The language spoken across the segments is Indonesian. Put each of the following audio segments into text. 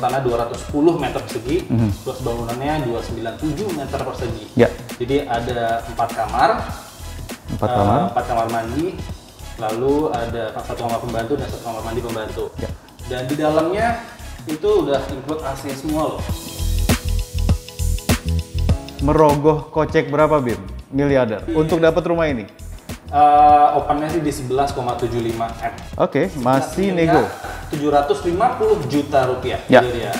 tanah 210 meter persegi, luas bangunannya 297 meter persegi. Ya. Jadi ada 4 kamar, 4 kamar mandi, lalu ada 1 kamar pembantu dan 1 kamar mandi pembantu. Ya. Dan di dalamnya itu udah include AC semua loh. Merogoh kocek berapa, Bim? Miliarder untuk dapat rumah ini? Opennya sih di 11,75 M. Oke, masih nego. 750 juta rupiah. Ya. Jadi ya.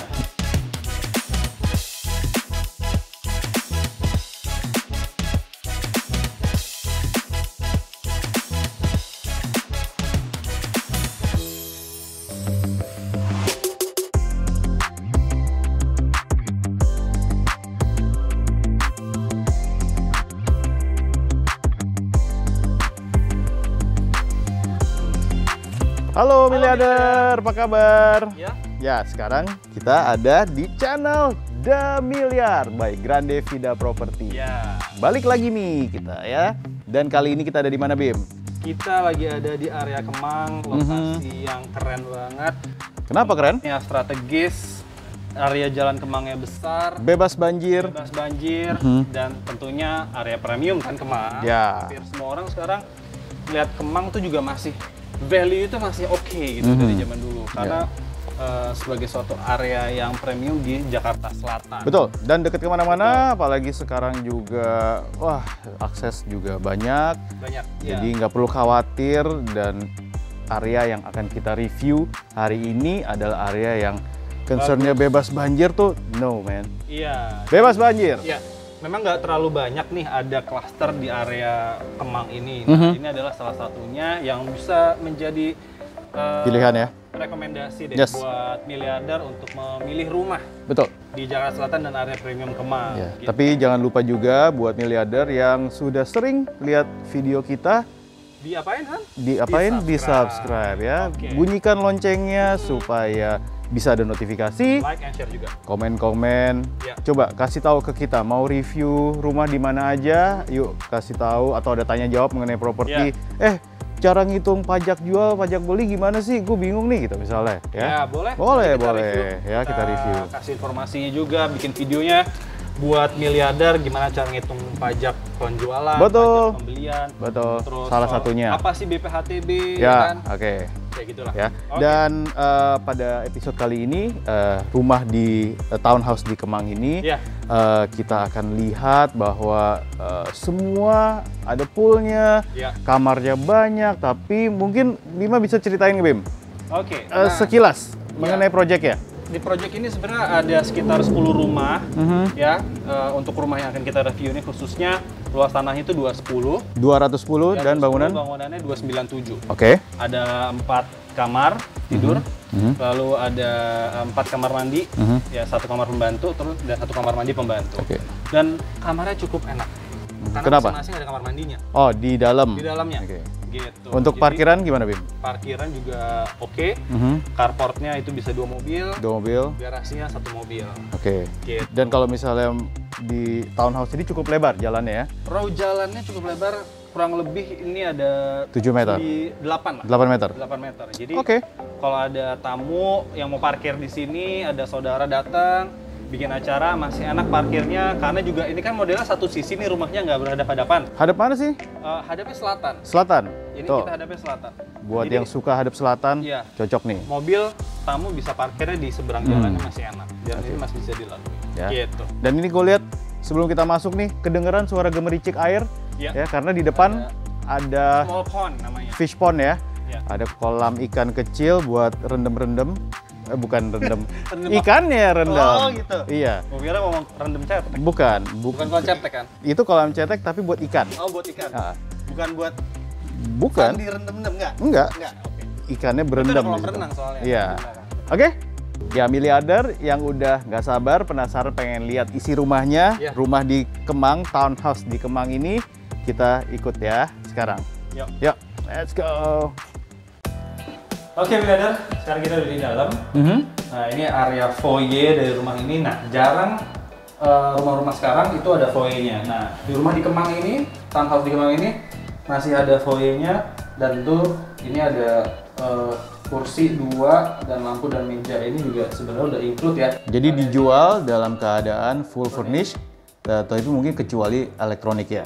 Halo miliarder, apa kabar? Ya. Ya, sekarang kita ada di channel The Miliar by Grande Vida Property. Ya. Balik lagi nih kita ya. Dan kali ini kita ada di mana, Bim? Kita lagi ada di area Kemang, lokasi yang keren banget. Kenapa keren? Ya, strategis. Area jalan Kemangnya besar, Bebas banjir. bebas banjir, dan tentunya area premium kan Kemang. Ya. Hampir semua orang sekarang lihat Kemang tuh juga masih value itu masih oke gitu dari zaman dulu karena sebagai suatu area yang premium di Jakarta Selatan. Betul, dan deket kemana-mana, apalagi sekarang juga, wah akses juga banyak. Banyak. Jadi nggak perlu khawatir, dan area yang akan kita review hari ini adalah area yang concernnya bebas banjir tuh, no man. Iya. Bebas banjir. Iya. Memang nggak terlalu banyak nih ada klaster di area Kemang ini. Nah, ini adalah salah satunya yang bisa menjadi Pilihan ya. rekomendasi deh Yes. buat miliarder untuk memilih rumah Betul. di Jakarta Selatan dan area premium Kemang. Ya. Gitu. Tapi jangan lupa juga buat miliarder yang sudah sering lihat video kita, Diapain, Han? di subscribe ya. Oke. Bunyikan loncengnya supaya bisa ada notifikasi. Like and share juga. Komen-komen. Ya. Coba kasih tahu ke kita mau review rumah di mana aja, yuk kasih tahu, atau ada tanya jawab mengenai properti. Cara ngitung pajak jual, pajak beli gimana sih? Gue bingung nih gitu misalnya Ya, ya. boleh. Boleh, Nanti kita boleh. review. Ya, kita review. Kasih informasinya juga, bikin videonya buat miliarder gimana cara ngitung pajak penjualan, Betul. pajak pembelian. Betul. Terus Salah soal satunya. apa sih BPHTB Ya, kan? oke. Kayak gitulah. Ya. Oke. Dan pada episode kali ini rumah di townhouse di Kemang ini Ya. kita akan lihat bahwa semua ada poolnya, Ya. kamarnya banyak, tapi mungkin Bima bisa ceritain Bim Oke. sekilas mengenai proyek ya. Di project ini sebenarnya ada sekitar 10 rumah ya. Untuk rumah yang akan kita review ini khususnya luas tanahnya itu 210 210 dan bangunan. bangunannya 297. Oke. Ada 4 kamar tidur, lalu ada 4 kamar mandi, ya 1 kamar pembantu, terus dan 1 kamar mandi pembantu. Oke. Dan kamarnya cukup enak. Karena Kenapa? masing-masing ada kamar mandinya Oh, di dalam. di dalamnya. Oke. Gitu. Untuk Jadi, parkiran gimana Bim? parkiran juga oke. Carportnya itu bisa 2 mobil, 2 mobil. garasinya 1 mobil. Oke. Gitu. Dan kalau misalnya di townhouse ini cukup lebar jalannya ya? Row jalannya cukup lebar, kurang lebih ini ada 7 meter. di 8 lah. 8 meter. 8 meter. Jadi Oke. kalau ada tamu yang mau parkir di sini, ada saudara datang, bikin acara, masih enak parkirnya. Karena juga ini kan modelnya satu sisi nih, rumahnya nggak berhadapan-hadapan. Hadap mana sih? Hadapnya selatan. Selatan. Ini Tuh. kita hadapnya selatan. Buat Jadi, yang suka hadap selatan, Iya. cocok nih. mobil tamu bisa parkirnya di seberang jalannya masih enak. Dan ini masih bisa dilalui. Ya. Gitu. Dan ini gue lihat sebelum kita masuk nih, kedengeran suara gemericik air. Ya. Ya, karena di depan ada Small pond namanya. fish pond ya. Ya. Ada kolam ikan kecil buat rendem-rendem. Bukan rendem. Rendem Ikannya rendem. Oh, gitu. Iya. Gue kira ngomong rendem cetek. Bukan. Bukan konsep kan? Itu kolam cetek tapi buat ikan. Oh, buat ikan. Ah. Bukan buat Bukan. direndem-rendem, enggak? Enggak. Enggak, oke. Ikannya Itu berendam ada di kolam situ. renang soalnya. Iya. Oke. Ya, miliarder yang udah nggak sabar, penasaran pengen lihat isi rumahnya, Iya. rumah di Kemang, townhouse di Kemang ini, kita ikut ya sekarang. Yuk. Yuk, let's go. Oke, miliarder. Sekarang kita udah di dalam. Nah, ini area foyer dari rumah ini. Nah, jarang rumah-rumah sekarang itu ada foyernya. Nah, di rumah di Kemang ini, townhouse di Kemang ini masih ada foyernya, dan tentu ini ada kursi 2 dan lampu dan meja ini juga sebenarnya udah include ya. Jadi dijual dalam keadaan full furnished, atau itu mungkin kecuali elektronik ya.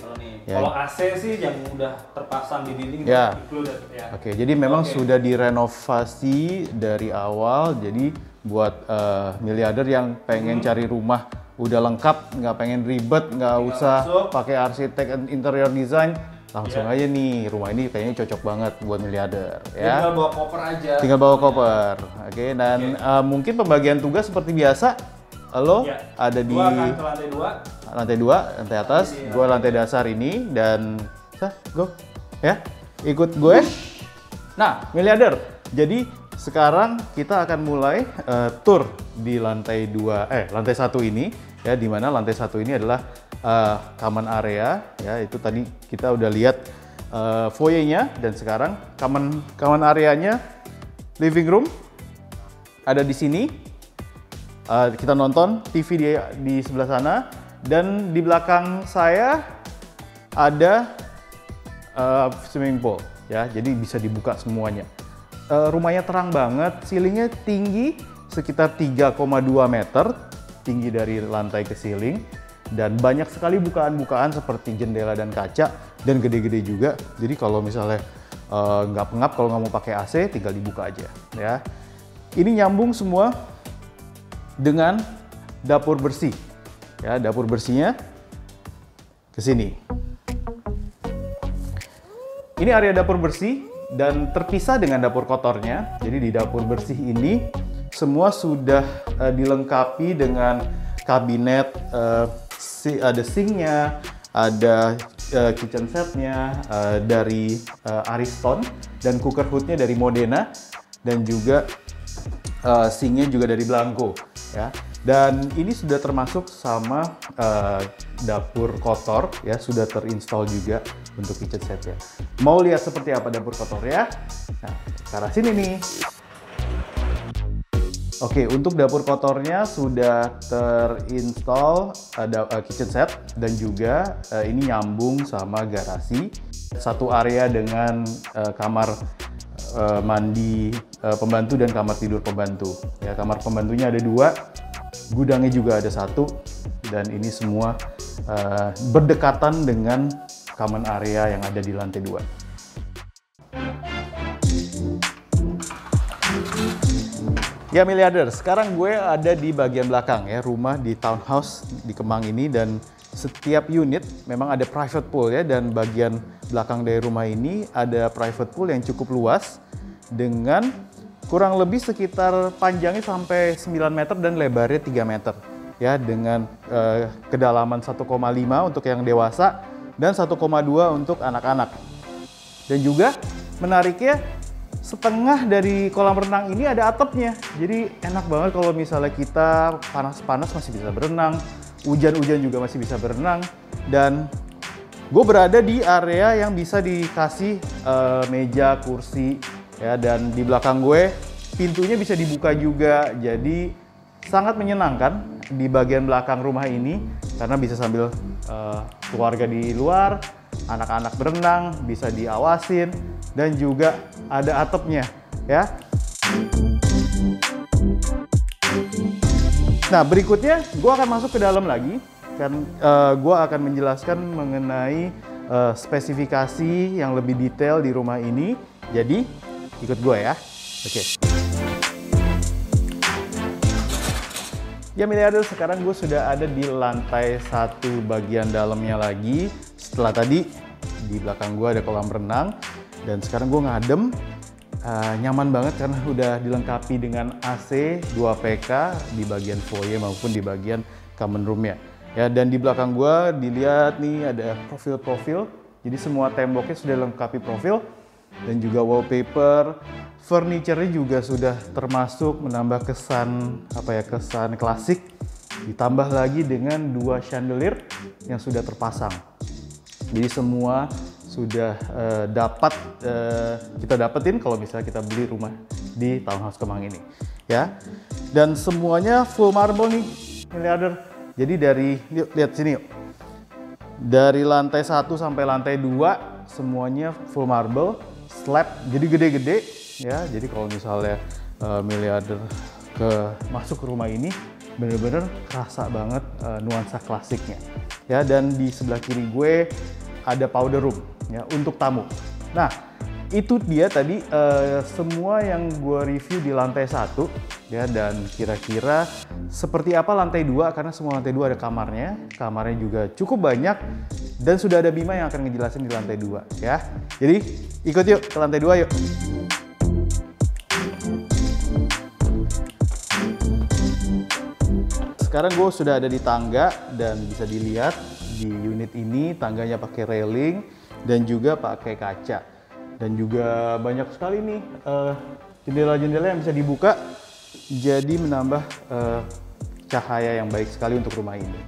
Ya. Kalau AC sih yang udah terpasang di dinding ya. included ya. Oke, jadi memang sudah direnovasi dari awal. Jadi buat miliarder yang pengen cari rumah udah lengkap, nggak pengen ribet, nggak usah pakai arsitek interior design, langsung aja nih rumah ini kayaknya cocok banget buat miliarder ya. Tinggal bawa koper aja. Tinggal bawa koper. Oke, dan mungkin pembagian tugas seperti biasa. Lo ada di akan ke lantai 2, lantai atas, gue lantai dasar ini, dan go ya, ikut gue. Nah, miliarder, jadi sekarang kita akan mulai tour di lantai 2, lantai 1 ini ya, di mana lantai 1 ini adalah common area ya, itu tadi kita udah lihat foyer-nya, dan sekarang common area-nya, living room ada di sini. Kita nonton TV di sebelah sana, dan di belakang saya ada swimming pool ya, jadi bisa dibuka semuanya. Rumahnya terang banget, ceilingnya tinggi sekitar 3,2 meter tinggi dari lantai ke ceiling, dan banyak sekali bukaan-bukaan seperti jendela dan kaca, dan gede-gede juga. Jadi kalau misalnya nggak pengap, kalau nggak mau pakai AC, tinggal dibuka aja ya. Ini nyambung semua dengan dapur bersih ya, dapur bersihnya ke sini. Ini area dapur bersih dan terpisah dengan dapur kotornya. Jadi di dapur bersih ini semua sudah dilengkapi dengan kabinet, ada sinknya, ada kitchen setnya dari Ariston, dan cooker hoodnya dari Modena, dan juga sinknya juga dari Blanco ya. Dan ini sudah termasuk sama dapur kotor ya, sudah terinstall juga untuk kitchen set ya. Mau lihat seperti apa dapur kotor ya? Nah, ke arah sini nih. Oke, untuk dapur kotornya sudah terinstall ada kitchen set, dan juga ini nyambung sama garasi. Satu area dengan kamar mandi pembantu dan kamar tidur pembantu ya. Kamar pembantunya ada 2, gudangnya juga ada 1, dan ini semua berdekatan dengan common area yang ada di lantai 2. Ya miliarder, sekarang gue ada di bagian belakang ya, rumah di townhouse di Kemang ini, dan setiap unit memang ada private pool ya, dan bagian belakang dari rumah ini ada private pool yang cukup luas dengan kurang lebih sekitar panjangnya sampai 9 meter dan lebarnya 3 meter ya, dengan kedalaman 1,5 untuk yang dewasa dan 1,2 untuk anak-anak. Dan juga menariknya, setengah dari kolam renang ini ada atapnya. Jadi enak banget kalau misalnya kita panas-panas masih bisa berenang, hujan-hujan juga masih bisa berenang. Dan gue berada di area yang bisa dikasih meja, kursi ya, dan di belakang gue pintunya bisa dibuka juga. Jadi sangat menyenangkan di bagian belakang rumah ini, karena bisa sambil keluarga di luar, anak-anak berenang, bisa diawasin, dan juga ada atapnya ya. Nah, berikutnya gue akan masuk ke dalam lagi, kan gue akan menjelaskan mengenai spesifikasi yang lebih detail di rumah ini. Jadi ikut gue ya. Oke. Ya miliarder, sekarang gue sudah ada di lantai 1 bagian dalamnya lagi. Setelah tadi di belakang gue ada kolam renang, dan sekarang gue ngadem, nyaman banget karena udah dilengkapi dengan AC 2 PK di bagian foyer maupun di bagian common room-nya. Ya, dan di belakang gue dilihat nih ada profil-profil, jadi semua temboknya sudah dilengkapi profil, dan juga wallpaper, furniture-nya juga sudah termasuk menambah kesan kesan klasik, ditambah lagi dengan 2 chandelier yang sudah terpasang. Jadi semua sudah kita dapetin kalau misalnya kita beli rumah di townhouse Kemang ini ya. Dan semuanya full marble nih miliarder. Jadi lihat sini yuk. Dari lantai 1 sampai lantai 2 semuanya full marble, slab, jadi gede-gede, ya. Jadi kalau misalnya miliarder masuk ke rumah ini, bener-bener kerasa banget nuansa klasiknya. Ya, dan di sebelah kiri gue ada powder room ya untuk tamu. Nah, itu dia tadi semua yang gue review di lantai 1 ya, dan kira-kira seperti apa lantai 2, karena semua lantai 2 ada kamarnya. Kamarnya juga cukup banyak dan sudah ada Bima yang akan ngejelasin di lantai 2 ya. Jadi ikut yuk ke lantai 2 yuk. Sekarang gue sudah ada di tangga dan bisa dilihat di unit ini tangganya pakai railing dan juga pakai kaca. Dan juga banyak sekali nih jendela-jendela yang bisa dibuka, jadi menambah cahaya yang baik sekali untuk rumah ini.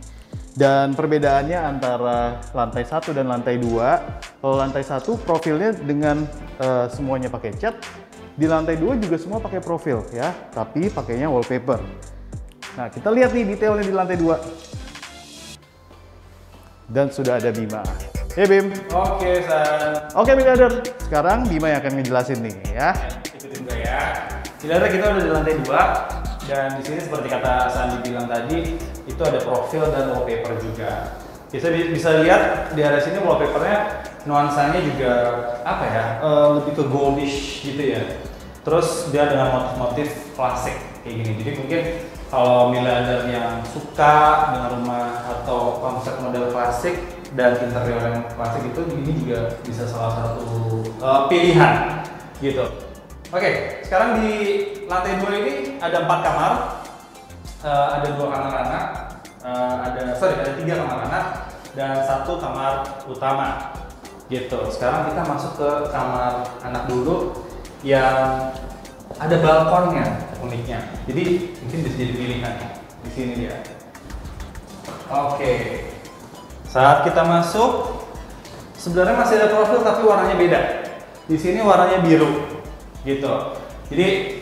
Dan perbedaannya antara lantai 1 dan lantai 2, kalau lantai 1 profilnya dengan semuanya pakai cat, di lantai 2 juga semua pakai profil ya, tapi pakainya wallpaper. Nah, kita lihat nih detailnya di lantai 2. Dan sudah ada Bima. Hey Bim. Oke, San. Oke, miliarder. Sekarang Bima yang akan ngejelasin nih ya. Ikutin gue ya. Miliarder, kita udah di lantai 2 dan di sini seperti kata Sandi bilang tadi, itu ada profil dan wallpaper juga. Bisa lihat di area sini wallpapernya nuansanya juga apa ya? Lebih ke goldish gitu ya. Terus dia dengan motif-motif klasik kayak gini. Jadi mungkin kalau miliarder yang suka dengan rumah atau konsep model klasik dan interior yang klasik itu, ini juga bisa salah satu pilihan gitu. Oke, sekarang di lantai 2 ini ada 4 kamar, ada 2 kamar anak, ada 3 kamar anak dan 1 kamar utama gitu. Sekarang kita masuk ke kamar anak dulu yang ada balkonnya uniknya. Jadi mungkin bisa jadi pilihan di sini dia. Oke. Saat kita masuk, sebenarnya masih ada profil tapi warnanya beda. Di sini warnanya biru, gitu. Jadi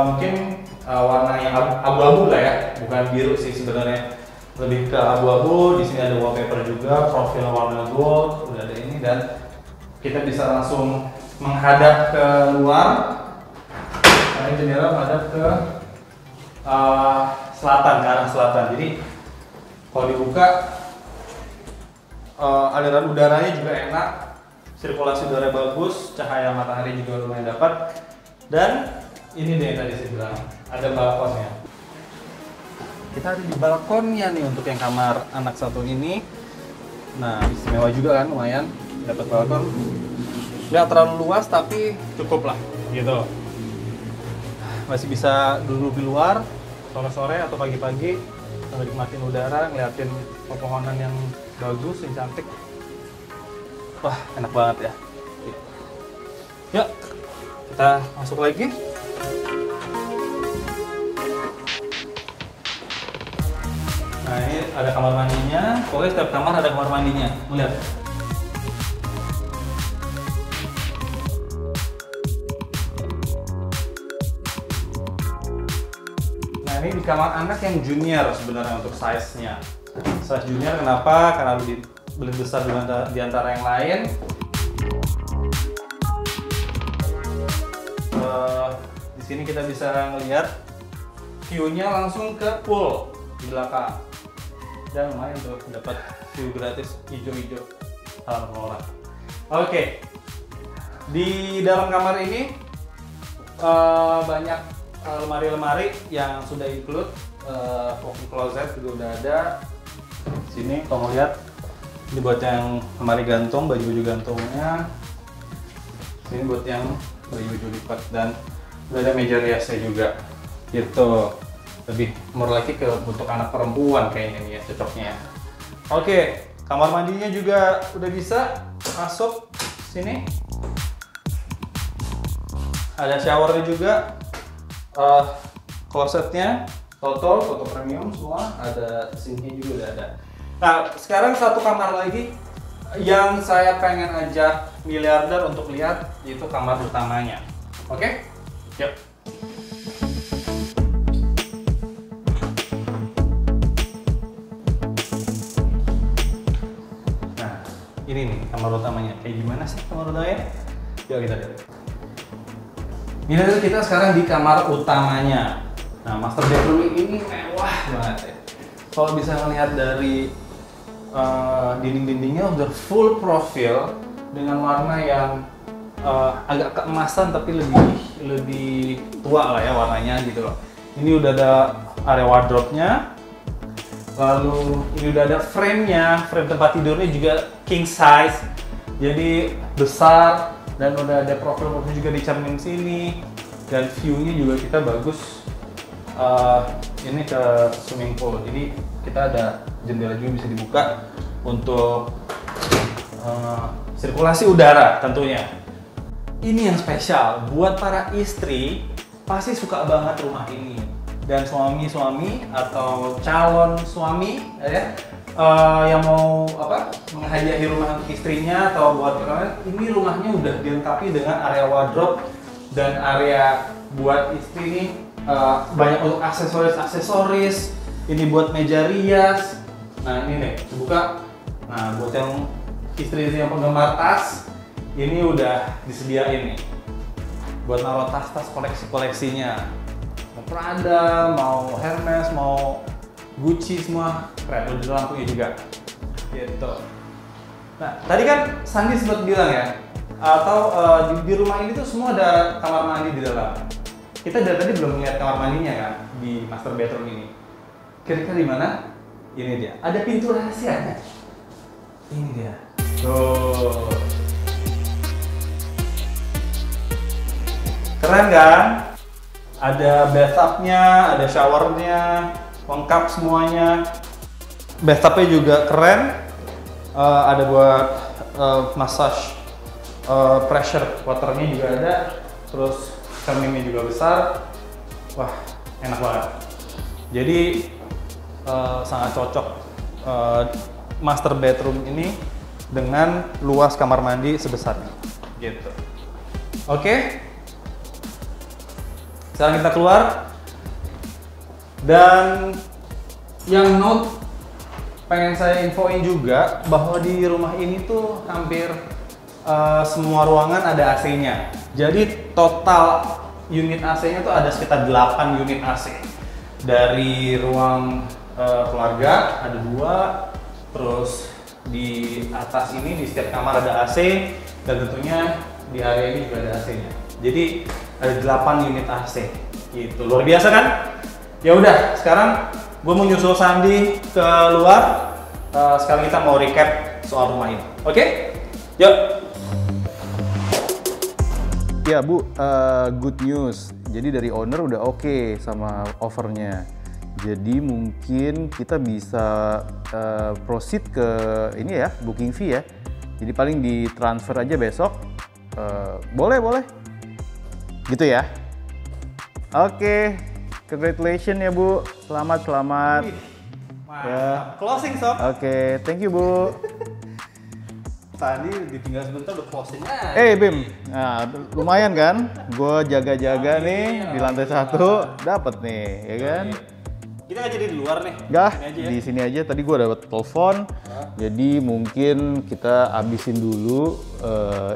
mungkin warnanya abu-abu lah ya, bukan biru sih sebenarnya, lebih ke abu-abu. Di sini ada wallpaper juga, profil warna gold, udah ada ini, dan kita bisa langsung menghadap ke luar. Nah, ini jendela menghadap ke selatan, ke arah selatan. Jadi kalau dibuka, aliran udaranya juga enak, sirkulasi udara bagus, cahaya matahari juga lumayan dapat, dan ini deh yang tadi saya bilang, ada balkonnya. Kita ada di balkonnya nih untuk yang kamar anak 1 ini. Nah, istimewa juga kan, lumayan dapat balkon. Nggak terlalu luas tapi cukup lah, gitu. Masih bisa duduk di luar sore-sore atau pagi-pagi sambil nikmatin udara, ngeliatin pepohonan yang bagus, yang cantik. Wah, enak banget ya. Yuk, kita masuk lagi. Nah, ini ada kamar mandinya. Pokoknya setiap kamar ada kamar mandinya. Lihat. Nah, ini di kamar anak yang junior sebenarnya untuk size-nya. Size junior kenapa? Karena lebih besar di antara yang lain. Di sini kita bisa ngelihat view-nya langsung ke pool di belakang. Dan lumayan tuh dapat view gratis hijau-hijau halaman pengelola. Oke. Di dalam kamar ini banyak lemari-lemari yang sudah include, walk-in closet juga udah ada. Sini kalau lihat ini buat yang lemari gantung, baju-baju gantungnya. Sini buat yang baju-baju lipat, dan udah ada meja riasnya juga. Gitu. Lebih murah lagi ke untuk anak perempuan kayaknya nih ya, cocoknya. Oke, kamar mandinya juga udah bisa masuk sini. Ada showernya juga. Klosetnya Toto premium semua, ada sinknya juga udah ada. Nah, sekarang satu kamar lagi yang saya pengen ajak miliarder untuk lihat, yaitu kamar utamanya. Oke? Yuk. Nah, ini nih kamar utamanya. Kayak gimana sih kamar utamanya? Yuk kita lihat. Ini kita sekarang di kamar utamanya. Nah, master bedroom ini mewah banget ya. Kalau bisa melihat dari dinding-dindingnya udah full profil dengan warna yang agak keemasan tapi lebih tua lah ya warnanya gitu loh. Ini udah ada area wardrobe-nya. Lalu ini udah ada frame-nya, frame tempat tidurnya juga king size. Jadi besar dan udah ada profil-profil juga di cermin sini. Dan view-nya juga kita bagus. Ini ke swimming pool. Jadi kita ada jendela juga bisa dibuka untuk sirkulasi udara tentunya. Ini yang spesial buat para istri, pasti suka banget rumah ini. Dan suami-suami atau calon suami ya yang mau menghadiahi rumah untuk istrinya atau buat kalian, ini rumahnya udah dilengkapi dengan area wardrobe dan area buat istri nih, banyak untuk aksesoris. Ini buat meja rias. Nah ini nih, dibuka. Nah buat yang istri yang penggemar tas, ini udah disediain nih buat naruh tas-tas koleksinya. Mau Prada, mau Hermes, mau Gucci, semua keren. Udah lampunya juga. Gitu. Nah tadi kan Sandi sempat bilang ya, atau di rumah ini tuh semua ada kamar mandi di dalam. Kita dari tadi belum melihat kamar mandinya kan di master bedroom ini. Kira-kira di mana? Ini dia. Ada pintu rahasianya. Ini dia. Tuh. Keren kan? Ada bathtubnya, ada showernya, lengkap semuanya. Bathtubnya juga keren. Ada buat massage pressure waternya juga ada. Terus cerminnya juga besar. Wah, enak banget. Jadi sangat cocok master bedroom ini dengan luas kamar mandi sebesar ini. Gitu. Oke. Sekarang kita keluar. Dan yang note pengen saya infoin juga bahwa di rumah ini tuh hampir semua ruangan ada AC-nya. Jadi total unit AC-nya tuh ada sekitar 8 unit AC. Dari ruang keluarga ada 2, terus di atas ini di setiap kamar ada AC, dan tentunya di area ini juga ada AC-nya. Jadi ada 8 unit AC. Gitu. Luar biasa kan? Ya udah, sekarang gue mau nyusul Sandi keluar. Sekarang kita mau recap soal rumah ini. Oke? Yuk. Ya Bu, good news. Jadi dari owner udah oke sama offernya. Jadi mungkin kita bisa proceed ke ini ya, booking fee ya. Jadi paling ditransfer aja besok. Boleh. Gitu ya. Oke, congratulations ya Bu. Selamat. Wih, Ya. Closing sob. Oke, thank you Bu. Tadi ditinggal sebentar udah closing aja. Bim, nah lumayan kan? Gue jaga-jaga nih di lantai 1, dapet nih, ya kan? Kita nggak jadi di luar nih. Enggak, Sini aja ya. di sini aja. Tadi gue dapet telepon, jadi mungkin kita abisin dulu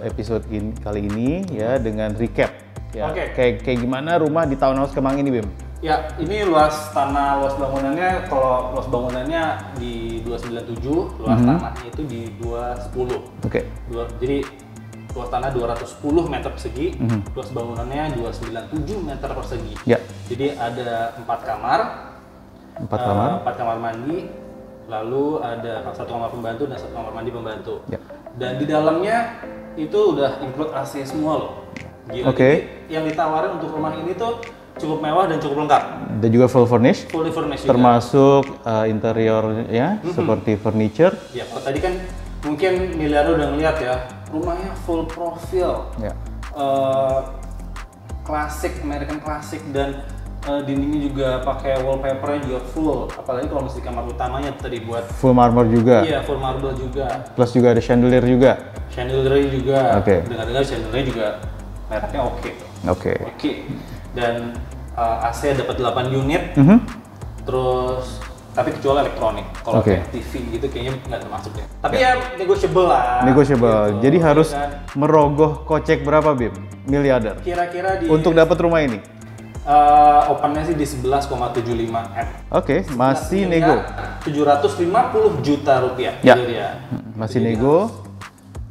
episode kali ini ya dengan recap. Ya, Oke. kayak gimana rumah di Townhouse Kemang ini, Bim? Ya, ini luas bangunannya, kalau luas bangunannya di 297, luas tanahnya itu di 210. Oke. Jadi luas tanah 210 meter persegi, luas bangunannya 297 meter persegi. Ya. Jadi ada 4 kamar, 4 kamar. 4 kamar mandi, lalu ada 1 kamar pembantu dan 1 kamar mandi pembantu. Ya. Dan di dalamnya itu udah include AC semua loh. Gila. Oke. Jadi yang ditawarin untuk rumah ini tuh cukup mewah dan cukup lengkap. Dan juga full furnished, Fully furnished juga. termasuk interiornya seperti furniture. Ya, kalau tadi kan mungkin miliaran udah ngeliat ya, rumahnya full profil, Ya. klasik, American klasik, dan dindingnya juga pakai wallpapernya juga full. Apalagi kalau misalnya kamar utamanya tadi buat Full marmer juga. iya full marble juga, Plus juga ada chandelier juga. chandelier juga. Oke. Dengar-dengar chandelier juga mereknya oke. Oke. Dan AC dapat 8 unit. Mhm. Terus tapi kecuali elektronik. Kalau Oke. kayak TV gitu kayaknya nggak termasuk ya. Tapi ya negotiable lah. Negotiable. gitu. Jadi harus Kan merogoh kocek berapa Bim? Miliarder. kira-kira di Untuk dapat rumah ini. opennya sih di 11,75 M. Oke, masih nego. 750 juta rupiah. Ya. Itu dia. Masih nego.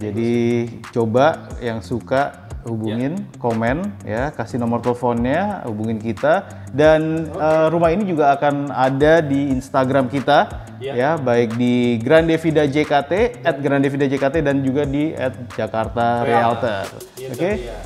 Jadi coba yang suka hubungin, komen ya, kasih nomor teleponnya, hubungin kita dan rumah ini juga akan ada di Instagram kita ya, baik di Grandevida JKT @GrandevidaJKT dan juga di @Jakarta Realtor. Iya, Oke. iya.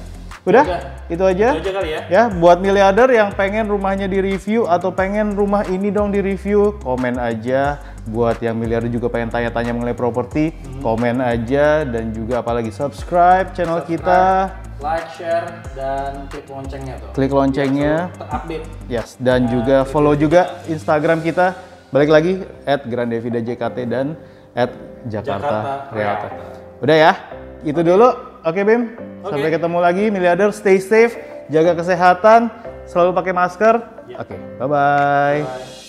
Udah, itu aja. Itu aja kali ya. Ya, buat miliarder yang pengen rumahnya di review atau pengen rumah ini dong di review, komen aja. Buat yang miliarder juga pengen tanya-tanya mengenai properti, komen aja dan juga apalagi subscribe channel kita. Like, share, dan klik loncengnya tuh. Klik loncengnya. Biar selalu terupdate. Yes, dan juga follow juga Instagram kita. Balik lagi @GrandevidaJKT dan @Jakarta Realtor. Udah ya, itu dulu. Oke Bim, sampai ketemu lagi miliarder. Stay safe, jaga kesehatan, selalu pakai masker. Oke, bye-bye. Bye.